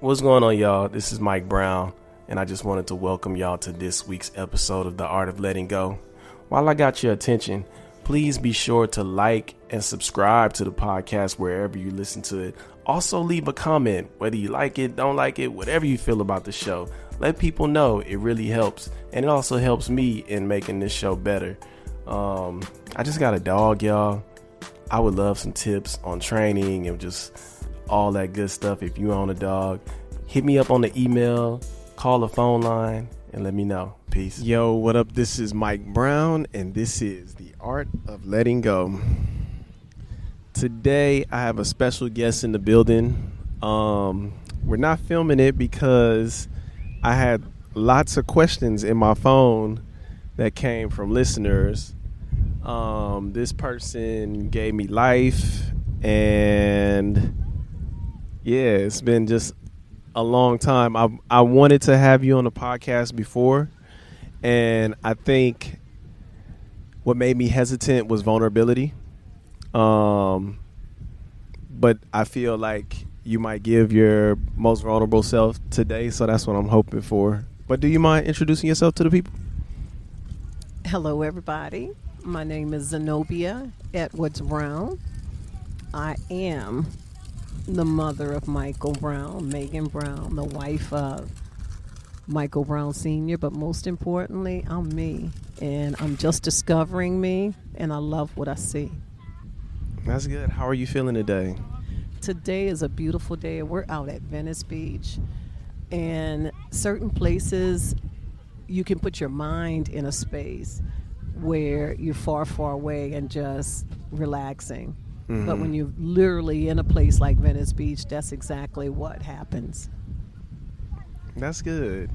What's going on, y'all? This is Mike Brown, and I just wanted to welcome y'all to this week's episode of The Art of Letting Go. While I got your attention, please be sure to like and subscribe to the podcast wherever you listen to it. Also, leave a comment, whether you like it, don't like it, whatever you feel about the show. Let people know. It really helps, and it also helps me in making this show better. I just got a dog, y'all. I would love some tips on training and just all that good stuff. If you own a dog, hit me up on the email, call the phone line, and let me know. Peace. Yo, what up? This is Mike Brown, and this is The Art of Letting Go. Today, I have a special guest in the building. We're not filming it because I had lots of questions in my phone that came from listeners. This person gave me life, and yeah, it's been just a long time. I wanted to have you on the podcast before, and I think what made me hesitant was vulnerability. But I feel like you might give your most vulnerable self today, so that's what I'm hoping for. But do you mind introducing yourself to the people? Hello, everybody. My name is Zenobia Brown. I am the mother of Michael Brown, Megan Brown, the wife of Michael Brown Sr., but most importantly, I'm me, and I'm just discovering me, and I love what I see. That's good. How are you feeling today? Today is a beautiful day. We're out at Venice Beach, and certain places you can put your mind in a space where you're far, far away and just relaxing. Mm-hmm. But when you're literally in a place like Venice Beach, that's exactly what happens. That's good.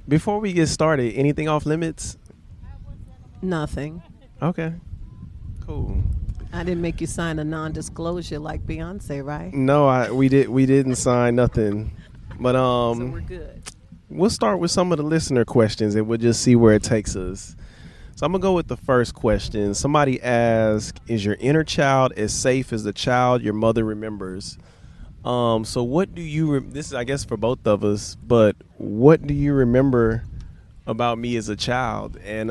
Before we get started, anything off limits? Nothing. Okay. Cool. I didn't make you sign a non-disclosure like Beyonce, right? No, we didn't sign nothing. But so we're good. We'll start with some of the listener questions, and we'll just see where it takes us. So I'm going to go with the first question. Somebody asked, is your inner child as safe as the child your mother remembers? So what do you, this is, I guess, for both of us, but what do you remember about me as a child? And,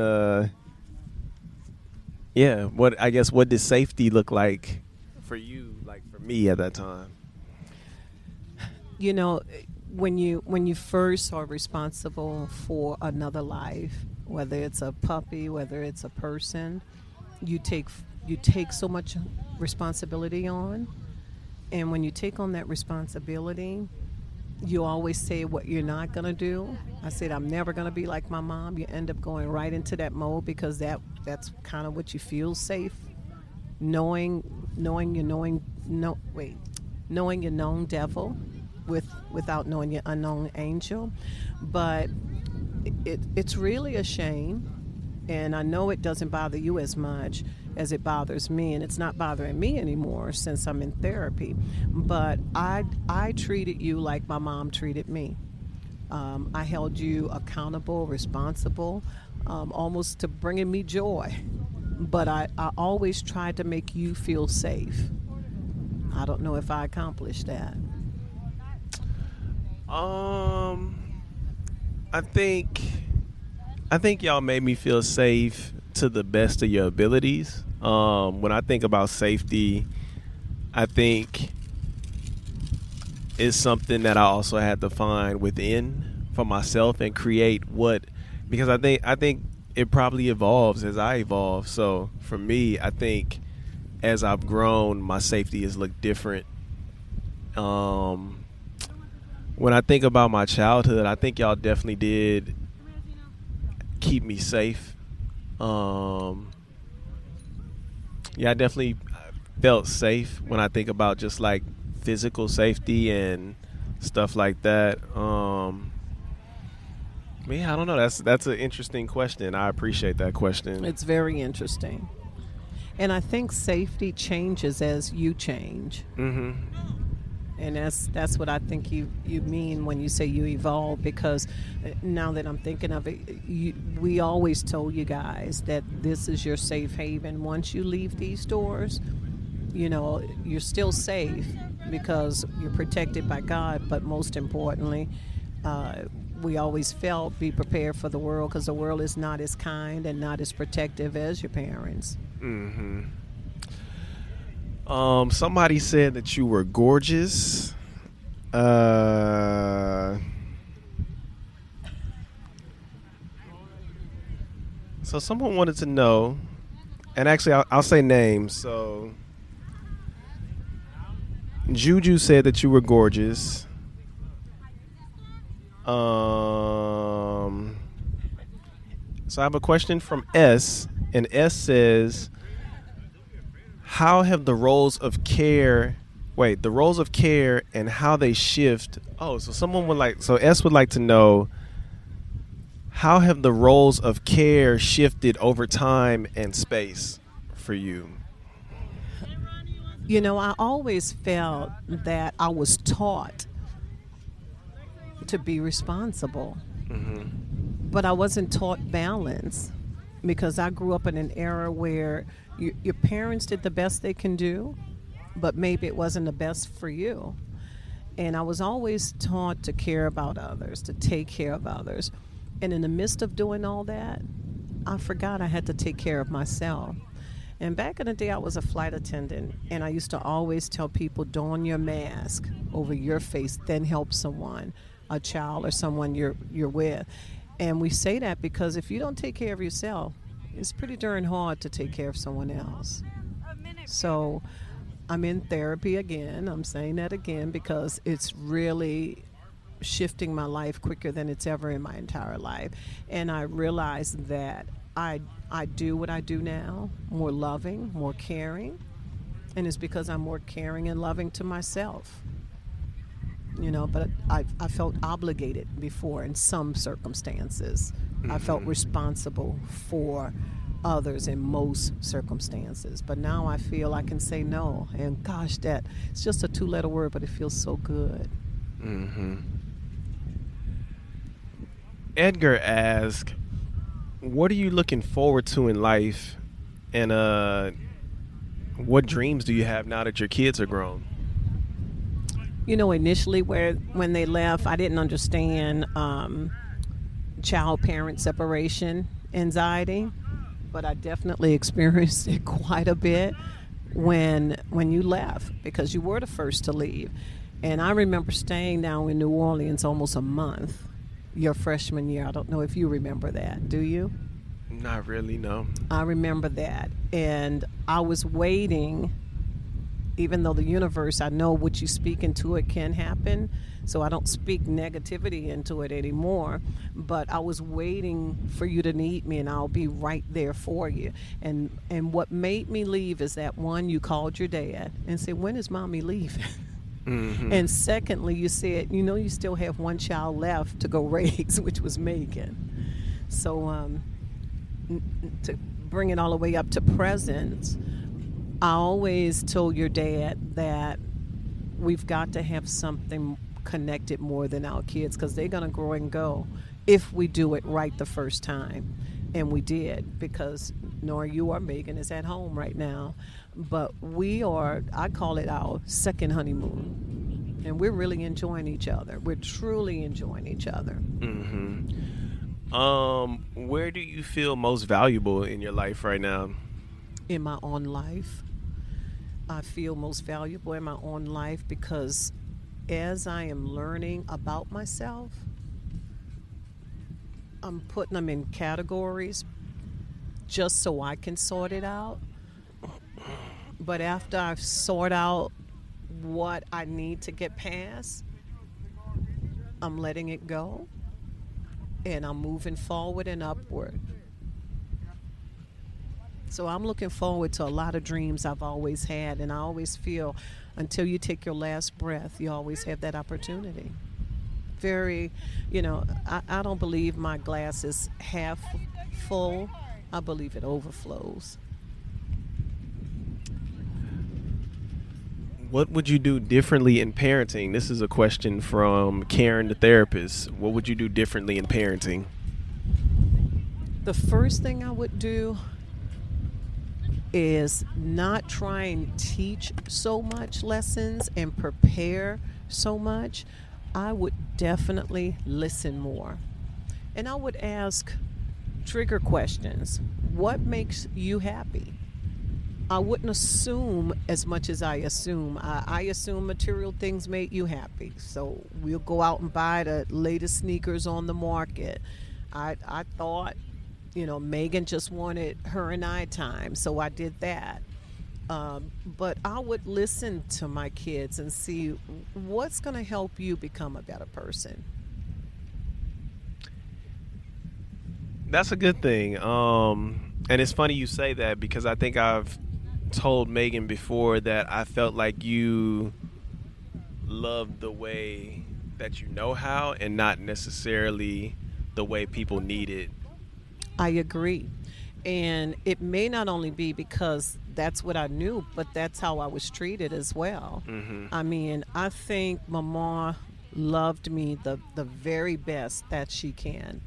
what did safety look like for you, like for me at that time? You know, when you first are responsible for another life, whether it's a puppy, whether it's a person, you take so much responsibility on. And when you take on that responsibility, you always say what you're not going to do. I said, I'm never going to be like my mom. You end up going right into that mode because that's kind of what you feel safe. Knowing your known devil without knowing your unknown angel. But it's really a shame, and I know it doesn't bother you as much as it bothers me, and it's not bothering me anymore since I'm in therapy. But I treated you like my mom treated me. I held you accountable, responsible, almost to bringing me joy. But I always tried to make you feel safe. I don't know if I accomplished that. I think y'all made me feel safe to the best of your abilities. When I think about safety, I think it's something that I also had to find within for myself and create because I think it probably evolves as I evolve. So for me, I think as I've grown, my safety has looked different. When I think about my childhood, I think y'all definitely did keep me safe. I definitely felt safe when I think about just like physical safety and stuff like that. I don't know. That's an interesting question. I appreciate that question. It's very interesting. And I think safety changes as you change. Mm-hmm. And that's what I think you mean when you say you evolve, because now that I'm thinking of it, we always told you guys that this is your safe haven. Once you leave these doors, you're still safe, because you're protected by God, but most importantly, we always felt be prepared for the world, because the world is not as kind and not as protective as your parents. Mm-hmm. Somebody said that you were gorgeous. So someone wanted to know, and actually I'll say names. So Juju said that you were gorgeous. So I have a question from S, and S says, how have the roles of care and how they shift? Oh, so S would like to know, how have the roles of care shifted over time and space for you? You know, I always felt that I was taught to be responsible. Mm-hmm. But I wasn't taught balance, because I grew up in an era where your parents did the best they can do, but maybe it wasn't the best for you. And I was always taught to care about others, to take care of others. And in the midst of doing all that, I forgot I had to take care of myself. And back in the day, I was a flight attendant, and I used to always tell people, don your mask over your face, then help someone, a child or someone you're with. And we say that because if you don't take care of yourself, it's pretty darn hard to take care of someone else. So I'm in therapy again. I'm saying that again because it's really shifting my life quicker than it's ever in my entire life. And I realize that I do what I do now, more loving, more caring. And it's because I'm more caring and loving to myself. You know, but I felt obligated before in some circumstances. Mm-hmm. I felt responsible for others in most circumstances. But now I feel I can say no. And gosh, that it's just a 2-letter word, but it feels so good. Mm-hmm. Edgar asked, what are you looking forward to in life? And what dreams do you have now that your kids are grown? You know, initially when they left, I didn't understand child-parent separation anxiety, but I definitely experienced it quite a bit when you left, because you were the first to leave. And I remember staying down in New Orleans almost a month your freshman year. I don't know if you remember that. Do you? Not really, no. I remember that. And I was waiting. Even though the universe, I know what you speak into it can happen, so I don't speak negativity into it anymore, but I was waiting for you to need me, and I'll be right there for you. And what made me leave is that, one, you called your dad and said, when is mommy leaving? Mm-hmm. And secondly, you said, you know, you still have one child left to go raise, which was Megan. So to bring it all the way up to present, I always told your dad that we've got to have something connected more than our kids, because they're going to grow and go if we do it right the first time. And we did, because Nora, you or Megan is at home right now. But we are, I call it our second honeymoon. And we're really enjoying each other. We're truly enjoying each other. Mm-hmm. Where do you feel most valuable in your life right now? In my own life. I feel most valuable in my own life because as I am learning about myself, I'm putting them in categories just so I can sort it out. But after I've sorted out what I need to get past, I'm letting it go and I'm moving forward and upward. So I'm looking forward to a lot of dreams I've always had, and I always feel until you take your last breath, you always have that opportunity. Very, you know, I don't believe my glass is half full. I believe it overflows. What would you do differently in parenting? This is a question from Karen, the therapist. What would you do differently in parenting? The first thing I would do is not trying to teach so much lessons and prepare so much. I would definitely listen more. And I would ask trigger questions. What makes you happy? I wouldn't assume as much as I assume. I assume material things make you happy. So we'll go out and buy the latest sneakers on the market. I thought, Megan just wanted her and I time, so I did that. But I would listen to my kids and see what's going to help you become a better person. That's a good thing. And it's funny you say that because I think I've told Megan before that I felt like you loved the way that you know how and not necessarily the way people need it. I agree. And it may not only be because that's what I knew, but that's how I was treated as well. Mm-hmm. I mean, I think Mama loved me the very best that she can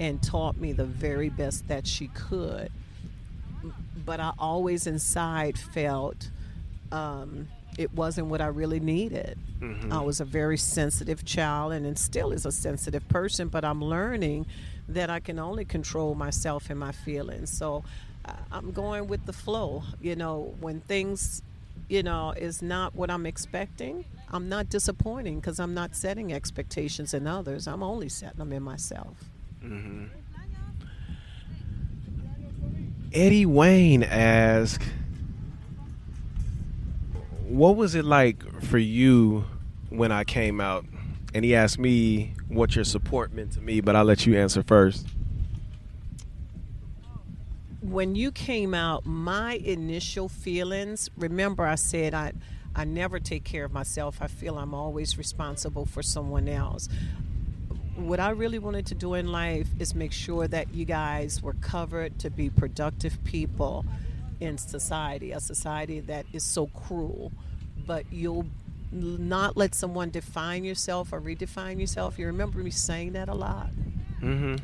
and taught me the very best that she could. But I always inside felt it wasn't what I really needed. Mm-hmm. I was a very sensitive child and still is a sensitive person, but I'm learning that I can only control myself and my feelings. So I'm going with the flow. When things, is not what I'm expecting, I'm not disappointing because I'm not setting expectations in others. I'm only setting them in myself. Mm-hmm. Eddie Wayne asked, what was it like for you when I came out? And he asked me what your support meant to me, but I'll let you answer first. When you came out, my initial feelings, remember I said I never take care of myself. I feel I'm always responsible for someone else. What I really wanted to do in life is make sure that you guys were covered to be productive people in society, a society that is so cruel. But you'll not let someone define yourself or redefine yourself. You remember me saying that a lot. Mm-hmm.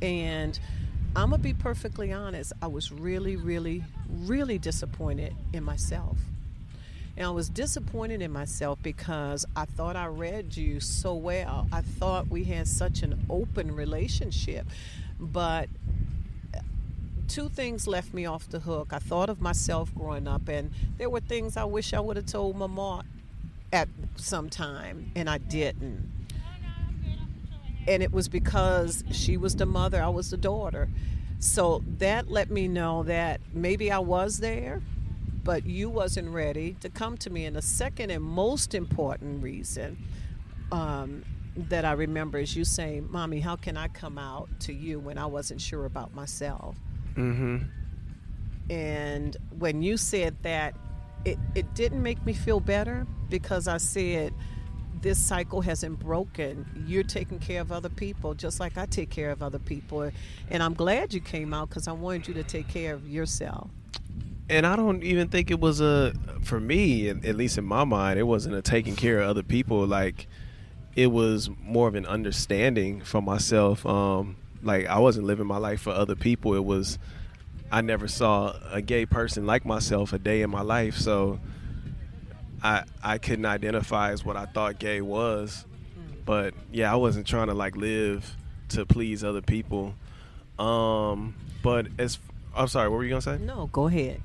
And I'm going to be perfectly honest. I was really, really, really disappointed in myself. And I was disappointed in myself because I thought I read you so well. I thought we had such an open relationship. But two things left me off the hook. I thought of myself growing up, and there were things I wish I would have told Mama at some time, and I didn't. And it was because she was the mother, I was the daughter. So that let me know that maybe I was there, but you wasn't ready to come to me. And the second and most important reason that I remember is you saying, Mommy, how can I come out to you when I wasn't sure about myself? Mm-hmm. And when you said that, it didn't make me feel better because I said, this cycle hasn't broken. You're taking care of other people just like I take care of other people. And I'm glad you came out because I wanted you to take care of yourself. And I don't even think it was for me, at least in my mind, it wasn't a taking care of other people. Like, it was more of an understanding for myself. Like, I wasn't living my life for other people. It was, I never saw a gay person like myself a day in my life. So I couldn't identify as what I thought gay was. But yeah, I wasn't trying to like live to please other people. But I'm sorry, what were you going to say? No, go ahead.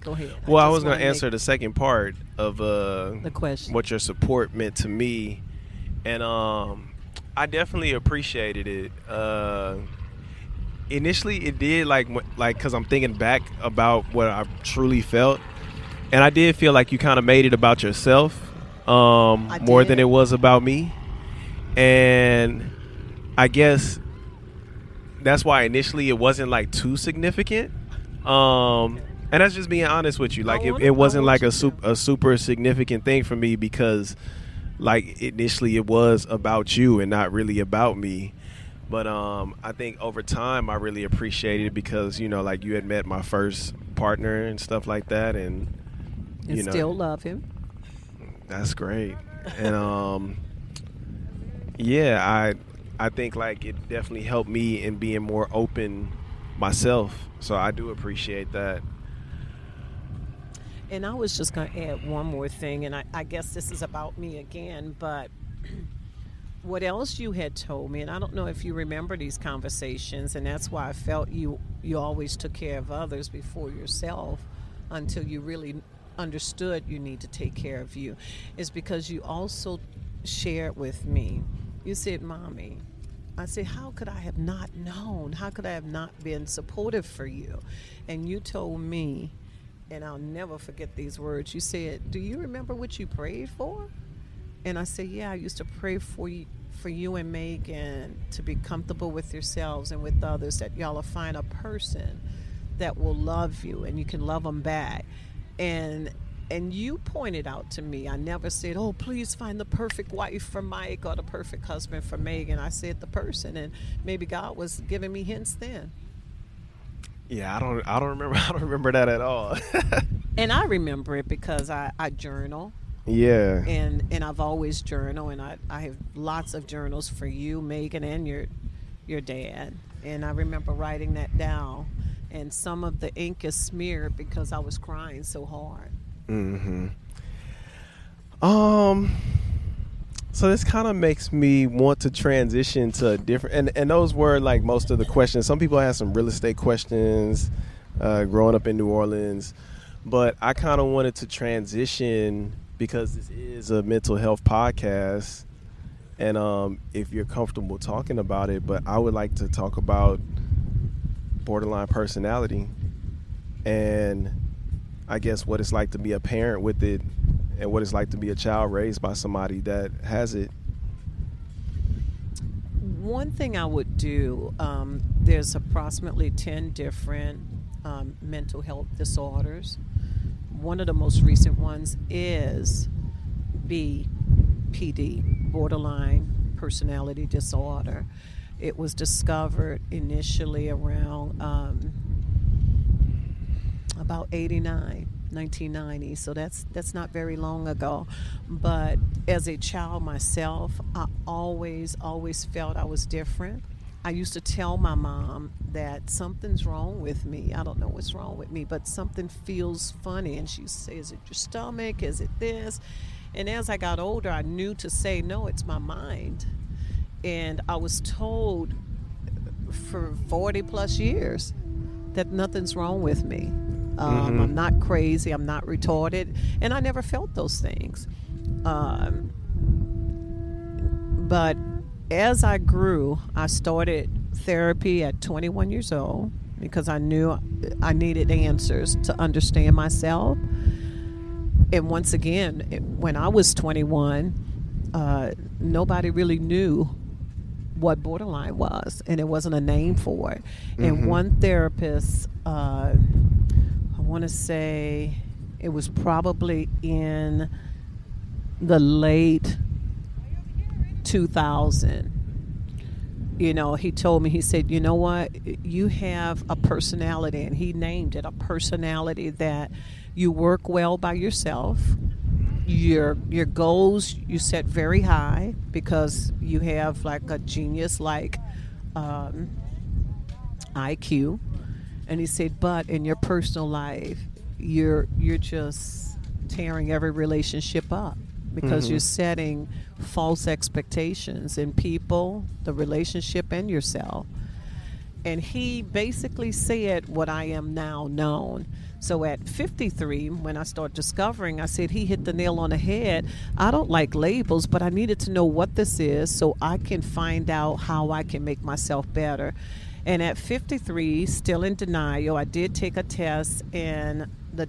Well, I was going to answer the second part of the question. What your support meant to me. And I definitely appreciated it. Initially, it did, like because I'm thinking back about what I truly felt. And I did feel like you kind of made it about yourself more than it was about me. And I guess that's why initially it wasn't like too significant. And that's just being honest with you. Like it wasn't like a super significant thing for me because like initially it was about you and not really about me. But I think over time I really appreciated it because, you know, like you had met my first partner and stuff like that. And you know, still love him. That's great. And yeah, I think like it definitely helped me in being more open myself. So I do appreciate that. And I was just going to add one more thing, and I guess this is about me again, but what else you had told me, and I don't know if you remember these conversations, and that's why I felt you always took care of others before yourself until you really understood you need to take care of you, is because you also shared with me, you said, Mommy, I said, how could I have not known? How could I have not been supportive for you? And you told me, and I'll never forget these words, you said, do you remember what you prayed for? And I said, yeah, I used to pray for you and Megan to be comfortable with yourselves and with others, that y'all will find a person that will love you and you can love them back. And you pointed out to me, I never said, oh, please find the perfect wife for Mike or the perfect husband for Megan. I said the person, and maybe God was giving me hints then. Yeah, I don't remember that at all. And I remember it because I journal. Yeah. And I've always journal, and I have lots of journals for you, Megan, and your dad. And I remember writing that down, and some of the ink is smeared because I was crying so hard. Mm-hmm. So this kind of makes me want to transition to a different, and those were like most of the questions. Some people had some real estate questions, growing up in New Orleans, but I kind of wanted to transition because this is a mental health podcast, and if you're comfortable talking about it, but I would like to talk about borderline personality and I guess what it's like to be a parent with it and what it's like to be a child raised by somebody that has it. One thing I would do, there's approximately 10 different mental health disorders. One of the most recent ones is BPD, borderline personality disorder. It was discovered initially around about 1990, so that's not very long ago. But as a child myself, I always felt I was different. I used to tell my mom that something's wrong with me. I don't know what's wrong with me, but something feels funny. And she'd say, is it your stomach? Is it this? And as I got older, I knew to say, no, it's my mind. And I was told for 40 plus years that nothing's wrong with me. I'm not crazy. I'm not retarded. And I never felt those things. But as I grew, I started therapy at 21 years old because I knew I needed answers to understand myself. And once again, when I was 21, nobody really knew what borderline was, and it wasn't a name for it. And one therapist, I want to say it was probably in the late 2000. You know, he told me, he said, you know what, you have a personality, and he named it a personality that you work well by yourself. Your goals you set very high because you have like a genius like IQ. And he said, but in your personal life, you're just tearing every relationship up because you're setting false expectations in people, the relationship, and yourself. And he basically said what I am now known. So at 53, when I started discovering, I said, he hit the nail on the head. I don't like labels, but I needed to know what this is so I can find out how I can make myself better. And at 53, still in denial, I did take a test, and the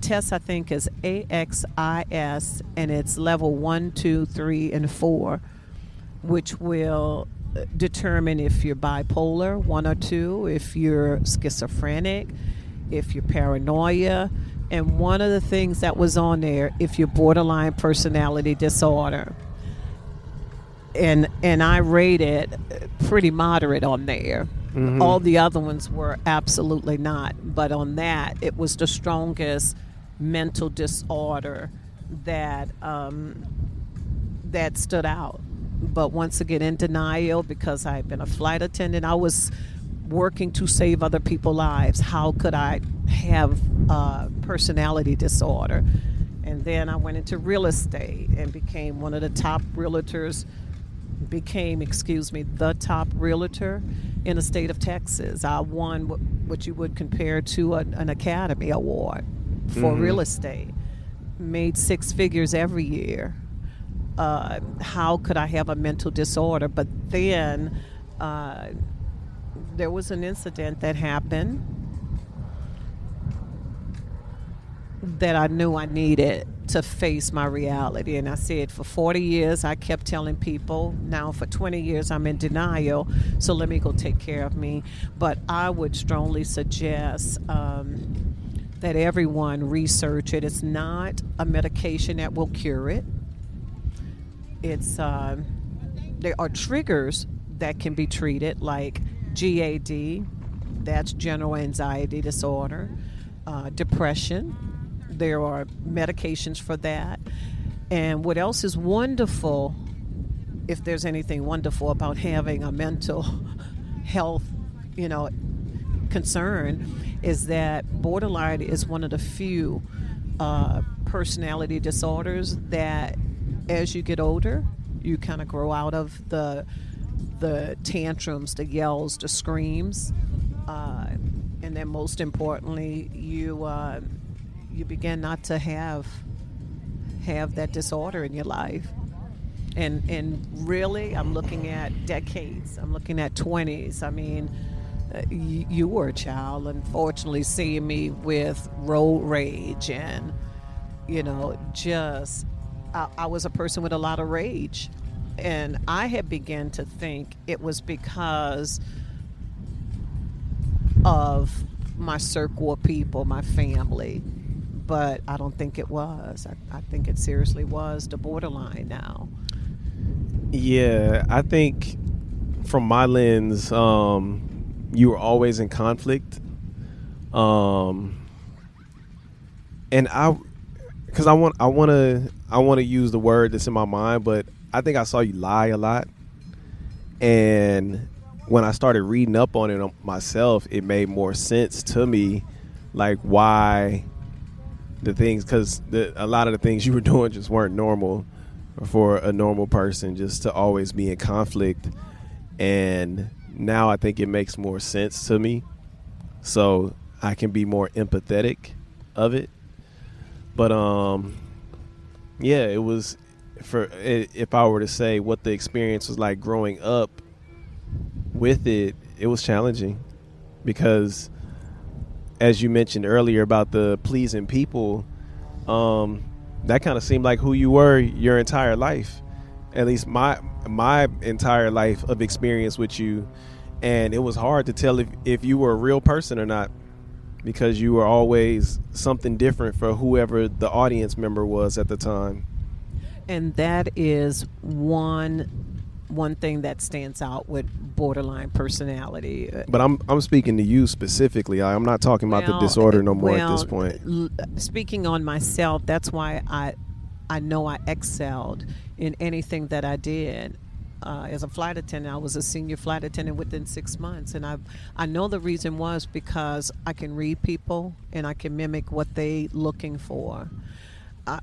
test I think is AXIS, and it's level 1, 2, 3, and 4, which will determine if you're bipolar 1 or 2, if you're schizophrenic, if you're paranoia, and one of the things that was on there, if you're borderline personality disorder. And I rated pretty moderate on there. All the other ones were absolutely not, but on that, it was the strongest mental disorder that that stood out. But once again, in denial, because I've been a flight attendant, I was working to save other people's lives. How could I have personality disorder. And then I went into real estate and became one of the top realtors, the top realtor in the state of Texas. I won what you would compare to an Academy Award for real estate. Made six figures every year. How could I have a mental disorder? But then there was an incident that happened that I knew I needed to face my reality. And I said, for 40 years, I kept telling people, now for 20 years, I'm in denial, so let me go take care of me. But I would strongly suggest that everyone research it. It's not a medication that will cure it. It's there are triggers that can be treated, like GAD, that's general anxiety disorder, depression. There are medications for that. And what else is wonderful, if there's anything wonderful about having a mental health, concern, is that borderline is one of the few personality disorders that, as you get older, you kind of grow out of the tantrums, the yells, the screams, and then most importantly, you begin not to have that disorder in your life. And really, I'm looking at decades. I'm looking at 20s. I mean, you were a child, unfortunately, seeing me with road rage and, I was a person with a lot of rage. And I had begun to think it was because of my circle of people, my family. But I don't think it was. I think it seriously was the borderline now. Yeah, I think from my lens, you were always in conflict. And because I want to use the word that's in my mind, but I think I saw you lie a lot. And when I started reading up on it myself, it made more sense to me, like why the things, because a lot of the things you were doing just weren't normal for a normal person, just to always be in conflict. And now I think it makes more sense to me, so I can be more empathetic of it. But yeah, it was, if I were to say what the experience was like growing up with it, it was challenging, because as you mentioned earlier about the pleasing people, that kind of seemed like who you were your entire life, at least my entire life of experience with you. And it was hard to tell if you were a real person or not, because you were always something different for whoever the audience member was at the time. And that is one thing that stands out with borderline personality. But I'm speaking to you specifically. I'm not talking about the disorder no more at this point. Speaking on myself, that's why I know I excelled in anything that I did. As a flight attendant, I was a senior flight attendant within 6 months, and I know the reason was because I can read people and I can mimic what they looking for.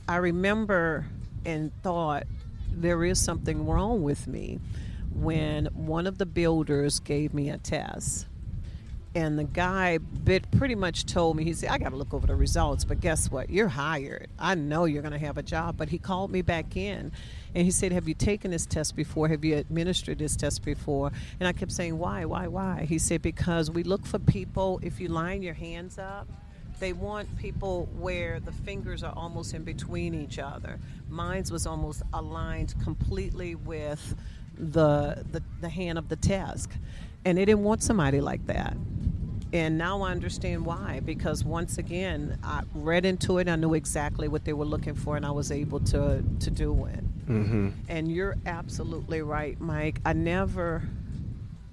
I remember and thought there is something wrong with me when one of the builders gave me a test. And the guy pretty much told me, he said, I got to look over the results, but guess what? You're hired. I know you're going to have a job. But he called me back in and he said, have you taken this test before? Have you administered this test before? And I kept saying, why? He said, because we look for people, if you line your hands up, they want people where the fingers are almost in between each other. Mine was almost aligned completely with the hand of the test. And they didn't want somebody like that. And now I understand why, because once again, I read into it, I knew exactly what they were looking for, and I was able to do it. Mm-hmm. And you're absolutely right, Mike. I never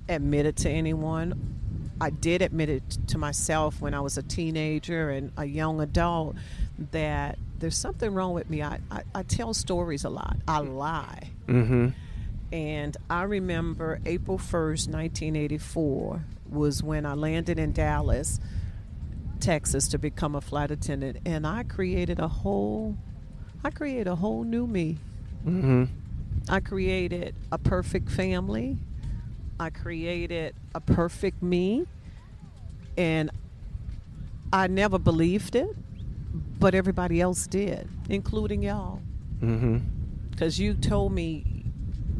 admitted to anyone. I did admit it to myself when I was a teenager and a young adult that there's something wrong with me. I tell stories a lot. I lie. Mm-hmm. And I remember April 1st, 1984 was when I landed in Dallas. Texas to become a flight attendant, and I created a whole new me. Mm-hmm. I created a perfect family. I created a perfect me, and I never believed it, but everybody else did, including y'all. Mm-hmm. Because you told me,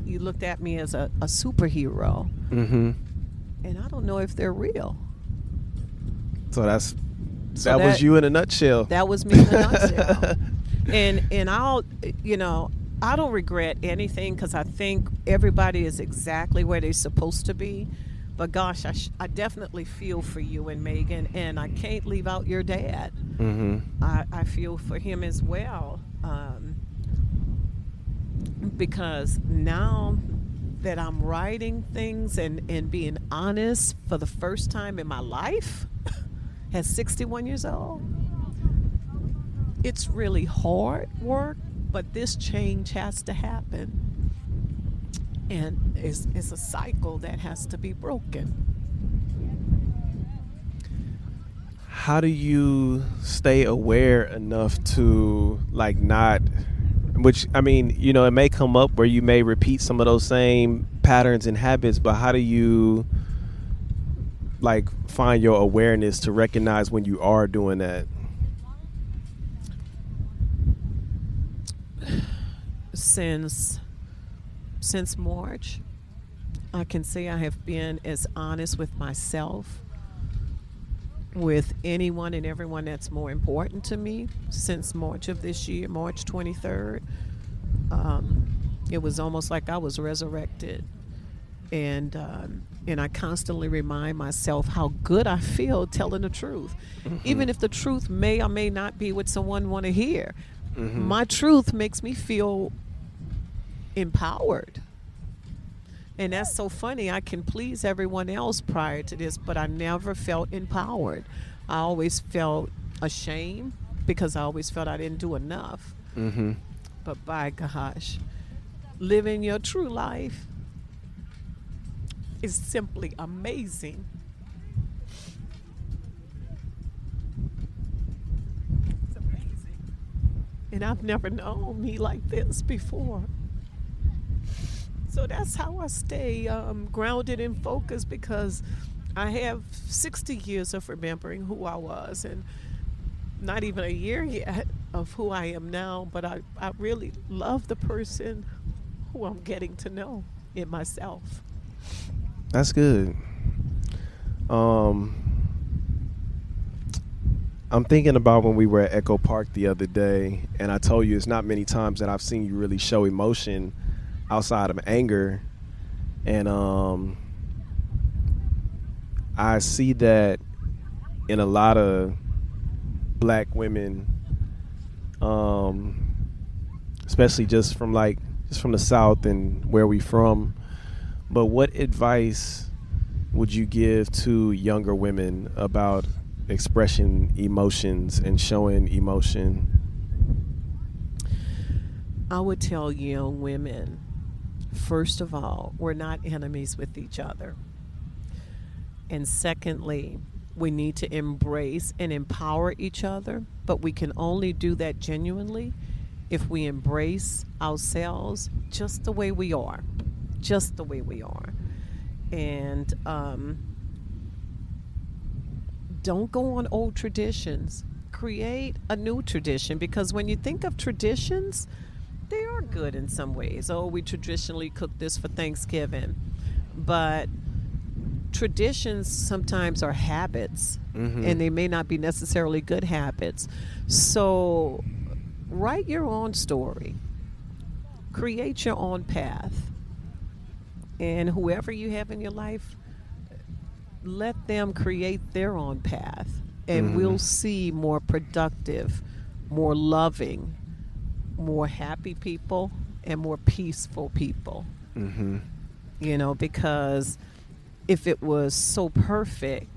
you looked at me as a superhero, Mm-hmm. and I don't know if they're real. So that was you in a nutshell. That was me in a nutshell. And I'll, I don't regret anything, because I think everybody is exactly where they're supposed to be. But gosh, I definitely feel for you and Megan, and I can't leave out your dad. Mm-hmm. I feel for him as well, because now that I'm writing things and being honest for the first time in my life, at 61 years old, it's really hard work, but this change has to happen. And it's a cycle that has to be broken. How do you stay aware enough to not, which, I mean, it may come up where you may repeat some of those same patterns and habits, but how do you find your awareness to recognize when you are doing that? Since March, I can say I have been as honest with myself, with anyone and everyone that's more important to me since March of this year, March 23rd. It was almost like I was resurrected. And I constantly remind myself how good I feel telling the truth. Mm-hmm. Even if the truth may or may not be what someone want to hear. Mm-hmm. My truth makes me feel empowered. And that's so funny. I can please everyone else prior to this, but I never felt empowered. I always felt ashamed, because I always felt I didn't do enough. Mm-hmm. But by gosh, living your true life is simply amazing. It's amazing. And I've never known me like this before. So that's how I stay grounded and focused, because I have 60 years of remembering who I was, and not even a year yet of who I am now, but I really love the person who I'm getting to know in myself. That's good. I'm thinking about when we were at Echo Park the other day, and I told you it's not many times that I've seen you really show emotion outside of anger. And I see that in a lot of black women, especially just from the South and where we from. But what advice would you give to younger women about expressing emotions and showing emotion? I would tell young women, first of all, we're not enemies with each other. And secondly, we need to embrace and empower each other, but we can only do that genuinely if we embrace ourselves just the way we are. Just the way we are. And don't go on old traditions. Create a new tradition, because when you think of traditions, they are good in some ways. Oh, we traditionally cook this for Thanksgiving. But traditions sometimes are habits, mm-hmm. and they may not be necessarily good habits. So write your own story. Create your own path. And whoever you have in your life, let them create their own path. And mm-hmm. we'll see more productive, more loving, more happy people, and more peaceful people. Mm-hmm. Because if it was so perfect,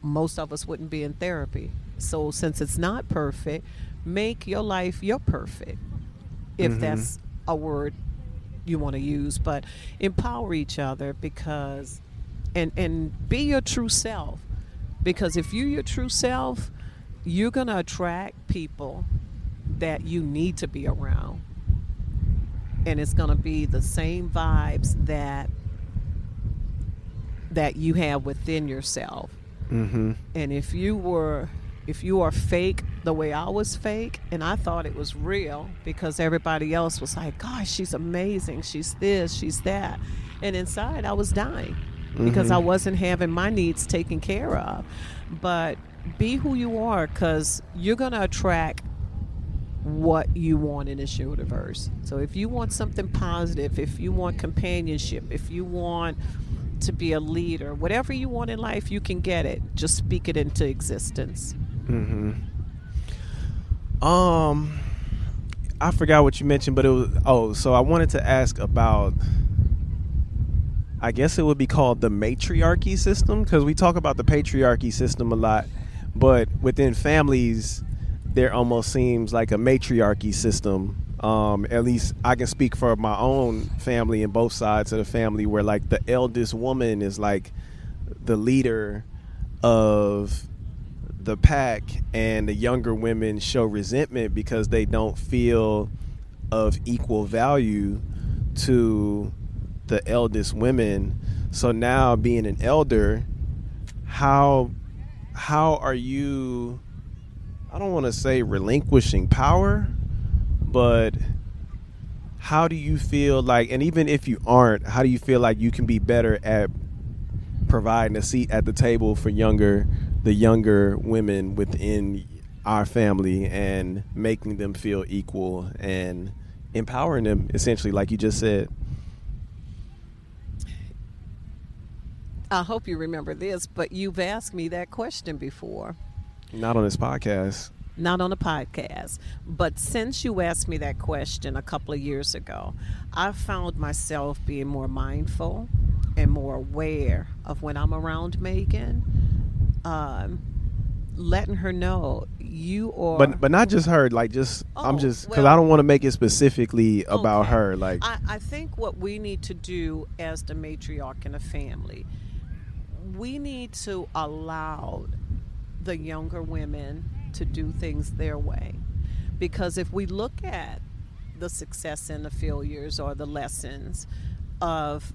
most of us wouldn't be in therapy. So since it's not perfect, make your life your perfect, if mm-hmm. that's a word you want to use. But empower each other, because and be your true self, Because if you're your true self, you're going to attract people that you need to be around. And it's going to be the same vibes that you have within yourself. Mm-hmm. And if you are fake the way I was fake, and I thought it was real because everybody else was like, gosh, she's amazing, she's this, she's that, and inside I was dying because I wasn't having my needs taken care of. But be who you are, because you're going to attract what you want in this universe. So if you want something positive, if you want companionship, if you want to be a leader, whatever you want in life, you can get it. Just speak it into existence. Mm-hmm. I forgot what you mentioned, but it was so I wanted to ask about, I guess it would be called the matriarchy system, because we talk about the patriarchy system a lot, but within families there almost seems like a matriarchy system. At least I can speak for my own family and both sides of the family, where like the eldest woman is like the leader of the pack, and the younger women show resentment because they don't feel of equal value to the eldest women. So now, being an elder, how are you, I don't want to say relinquishing power, but how do you feel like, and even if you aren't, how do you feel like you can be better at providing a seat at the table for the younger women within our family and making them feel equal and empowering them, essentially, like you just said? I hope you remember this, but you've asked me that question before. Not on this podcast. Not on a podcast. But since you asked me that question a couple of years ago, I found myself being more mindful and more aware of when I'm around Megan, letting her know you are. But not just her, like just, I'm just, because well, I don't want to make it specifically about okay. her. Like, I think what we need to do as the matriarch in a family, we need to allow the younger women to do things their way. Because if we look at the success and the failures or the lessons of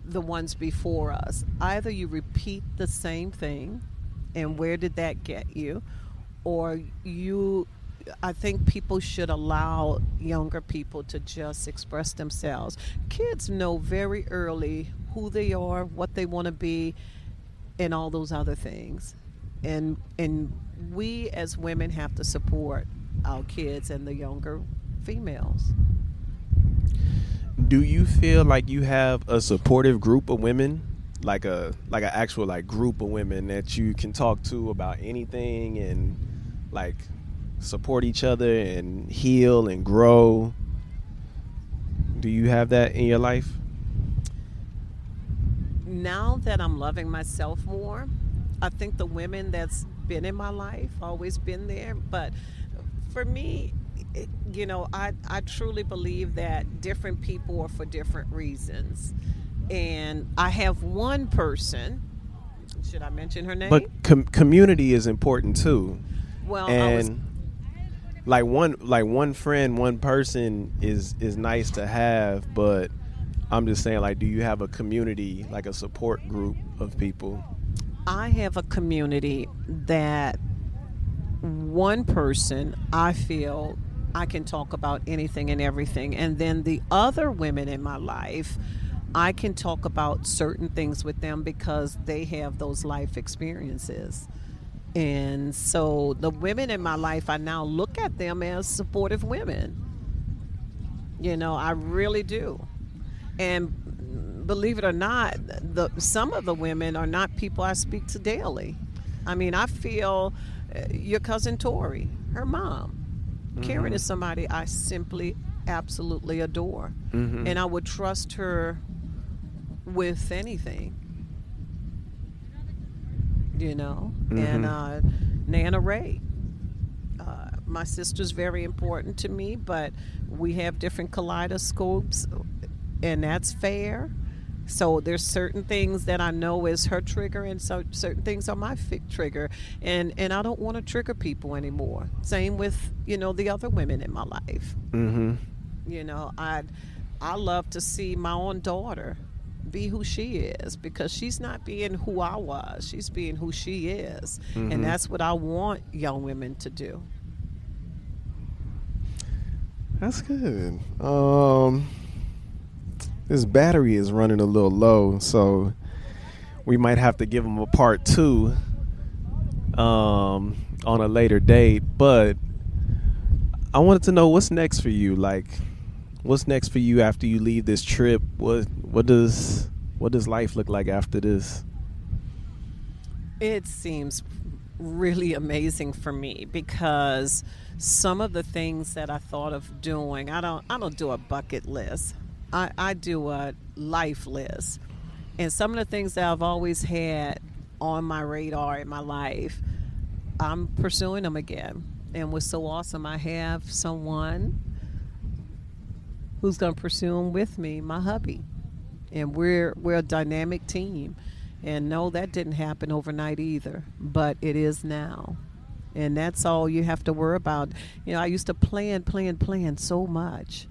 the ones before us, either you repeat the same thing, and where did that get you, or I think people should allow younger people to just express themselves. Kids know very early who they are, what they want to be, and all those other things. And we as women have to support our kids and the younger females. do you feel like you have a supportive group of women, like an actual like group of women that you can talk to about anything and like support each other and heal and grow? Do you have that in your life? Now that I'm loving myself more, I think the women that's been in my life always been there. But for me, I truly believe that different people are for different reasons. And I have one person. Should I mention her name? But community is important too. Well, and one friend, one person is nice to have, but I'm just saying, like, do you have a community, like a support group of people? I have a community that one person I feel I can talk about anything and everything, and then the other women in my life, I can talk about certain things with them because they have those life experiences. And so the women in my life, I now look at them as supportive women. I really do. And believe it or not, some of the women are not people I speak to daily. I mean, I feel your cousin Tori, her mom, Karen is somebody I simply, absolutely adore. Mm-hmm. And I would trust her with anything. Mm-hmm. And Nana Ray. My sister's very important to me, but we have different kaleidoscopes, and that's fair. So there's certain things that I know is her trigger, and so certain things are my trigger, and I don't want to trigger people anymore. Same with the other women in my life. Mm-hmm. I love to see my own daughter be who she is, because she's not being who I was. She's being who she is. Mm-hmm. And that's what I want young women to do. That's good. This battery is running a little low, so we might have to give them a part 2 on a later date. But I wanted to know, what's next for you? Like, what's next for you after you leave this trip? What does life look like after this? It seems really amazing for me, because some of the things that I thought of doing, I don't do a bucket list. I do a life list. And some of the things that I've always had on my radar in my life, I'm pursuing them again. And what's so awesome, I have someone who's going to pursue them with me, my hubby. And we're a dynamic team. And no, that didn't happen overnight either, but it is now. And that's all you have to worry about. I used to plan so much.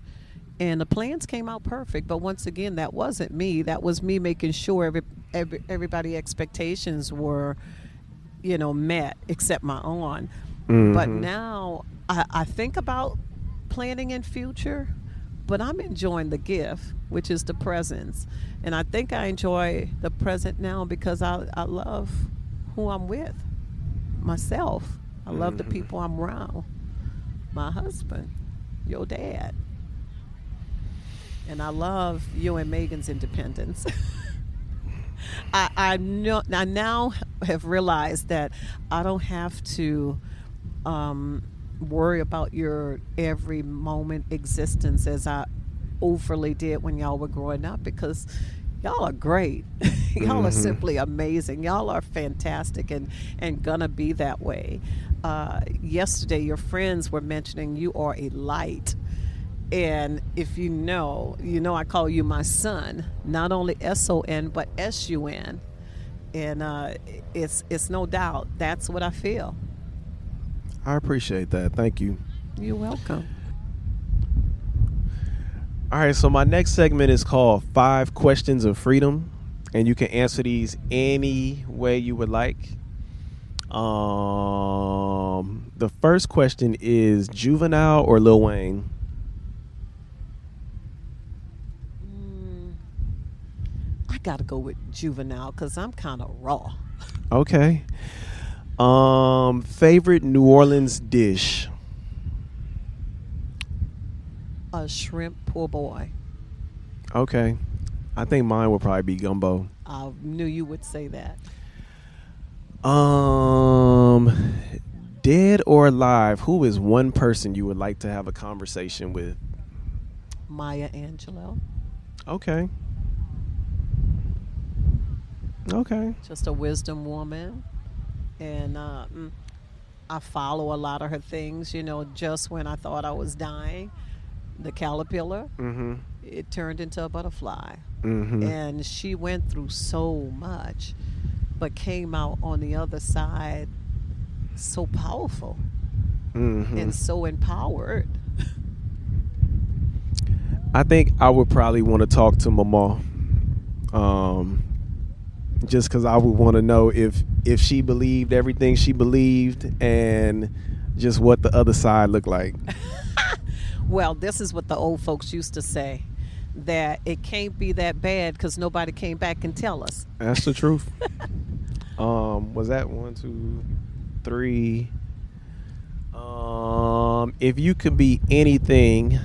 And the plans came out perfect, but once again, that wasn't me. That was me making sure everybody's expectations were, met, except my own. Mm-hmm. But now I think about planning in future, but I'm enjoying the gift, which is the presence. And I think I enjoy the present now because I love who I'm with, myself. I love the people I'm around, my husband, your dad. And I love you and Megan's independence. I now have realized that I don't have to worry about your every moment existence as I overly did when y'all were growing up, because y'all are great. Y'all are simply amazing. Y'all are fantastic and gonna be that way. Yesterday, your friends were mentioning you are a light. And if you know I call you my son, not only S-O-N, but S-U-N. And it's no doubt that's what I feel. I appreciate that. Thank you. You're welcome. All right, so my next segment is called 5 Questions of Freedom, and you can answer these any way you would like. The first question is Juvenile or Lil Wayne? I gotta go with Juvenile because I'm kind of raw. Okay. Favorite New Orleans dish? A shrimp poor boy. Okay. I think mine would probably be gumbo. I knew you would say that. Dead or alive, who is one person you would like to have a conversation with? Maya Angelou. Okay. Just a wisdom woman. And I follow a lot of her things. Just when I thought I was dying, the caterpillar, it turned into a butterfly. And she went through so much, but came out on the other side so powerful and so empowered. I think I would probably want to talk to Mama. Just because I would want to know if she believed everything she believed and just what the other side looked like. Well, this is what the old folks used to say, that it can't be that bad because nobody came back and tell us. That's the truth. Was that 1, 2, 3? If you could be anything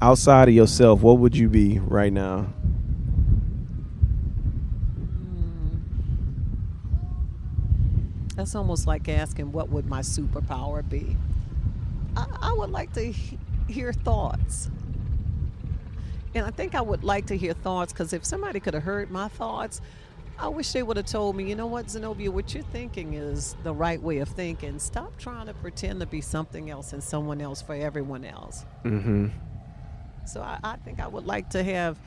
outside of yourself, what would you be right now? That's almost like asking, what would my superpower be? I would like to hear thoughts. And I think I would like to hear thoughts because if somebody could have heard my thoughts, I wish they would have told me, you know what, Zenobia, what you're thinking is the right way of thinking. Stop trying to pretend to be something else and someone else for everyone else. So I think I would like to have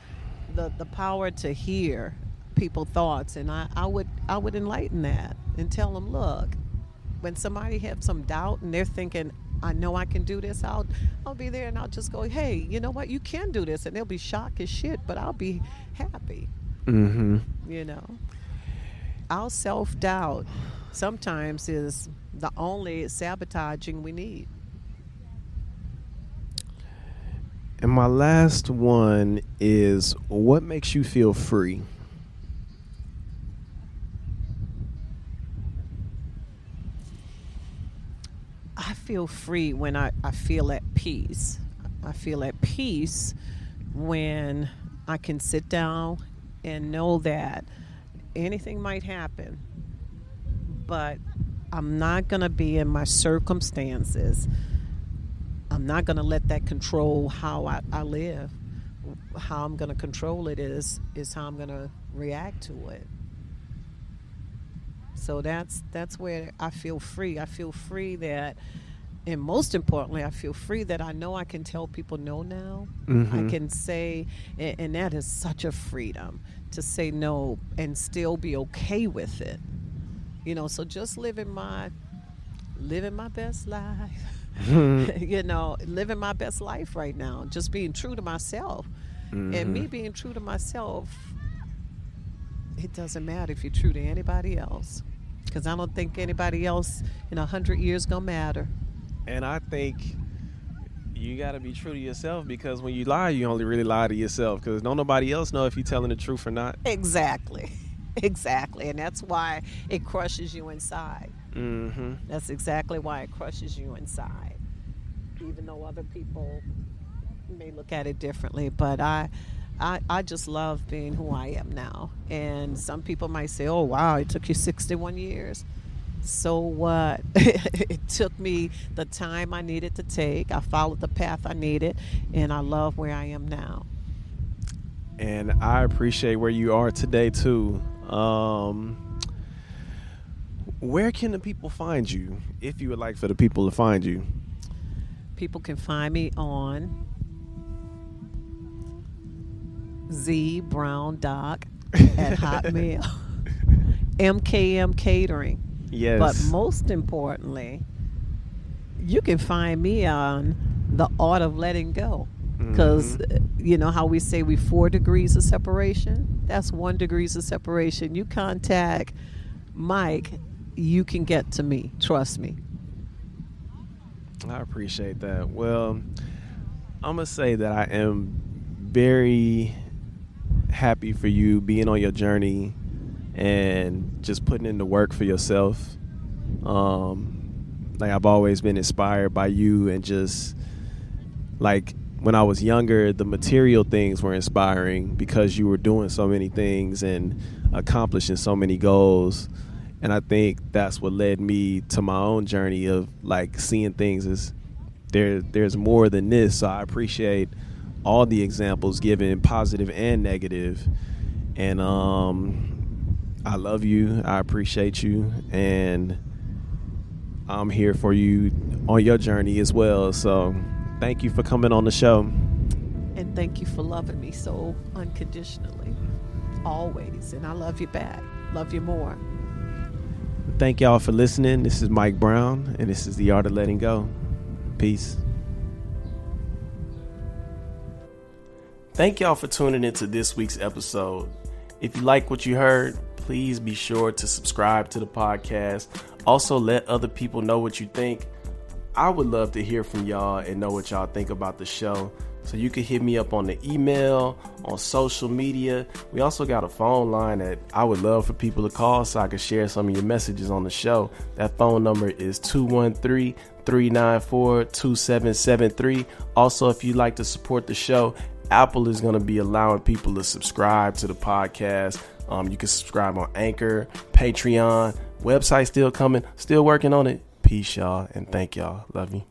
the power to hear people's thoughts, and I would enlighten that and tell them, look, when somebody have some doubt and they're thinking, I know I can do this, I'll be there and I'll just go, hey, you know what, you can do this, and they'll be shocked as shit, but I'll be happy. Mm-hmm. You know, our self-doubt sometimes is the only sabotaging we need. And my last one is, what makes you feel free? I feel free when I feel at peace. I feel at peace when I can sit down and know that anything might happen, but I'm not going to be in my circumstances. I'm not going to let that control how I live. How I'm going to control it is how I'm going to react to it. So that's where I feel free. I feel free that, and most importantly, I feel free that I know I can tell people no now. Mm-hmm. I can say, and that is such a freedom to say no and still be okay with it. You know, so just living my best life. You know, living my best life right now, just being true to myself. Mm-hmm. And me being true to myself, it doesn't matter if you're true to anybody else, because I don't think anybody else in 100 years gonna matter. And I think you got to be true to yourself, because when you lie, you only really lie to yourself, because don't nobody else know if you're telling the truth or not. Exactly. Exactly. And that's why it crushes you inside. Mm-hmm. That's exactly why it crushes you inside, even though other people may look at it differently. But I just love being who I am now. And some people might say, oh, wow, it took you 61 years. So what? It took me the time I needed to take. I followed the path I needed, and I love where I am now. And I appreciate where you are today, too. Where can the people find you, if you would like for the people to find you? People can find me on zbrowndoc at Hotmail. MKM Catering. Yes. But most importantly, you can find me on The Art of Letting Go. Because you know how we say we 4 degrees of separation? That's 1 degrees of separation. You contact Mike, you can get to me. Trust me. I appreciate that. Well, I'm going to say that I am very happy for you being on your journey and just putting in the work for yourself. Like, I've always been inspired by you, and just like when I was younger, the material things were inspiring because you were doing so many things and accomplishing so many goals. And I think that's what led me to my own journey of like seeing things as there's more than this. So I appreciate all the examples given, positive and negative. And I love you. I appreciate you. And I'm here for you on your journey as well. So thank you for coming on the show. And thank you for loving me so unconditionally. Always. And I love you back. Love you more. Thank y'all for listening. This is Mike Brown, and this is The Art of Letting Go. Peace. Thank y'all for tuning into this week's episode. If you like what you heard, please be sure to subscribe to the podcast. Also, let other people know what you think. I would love to hear from y'all and know what y'all think about the show. So you can hit me up on the email, on social media. We also got a phone line that I would love for people to call so I can share some of your messages on the show. That phone number is 213-394-2773. Also, if you'd like to support the show, Apple is going to be allowing people to subscribe to the podcast. You can subscribe on Anchor, Patreon, website still coming, still working on it. Peace, y'all, and thank y'all. Love you.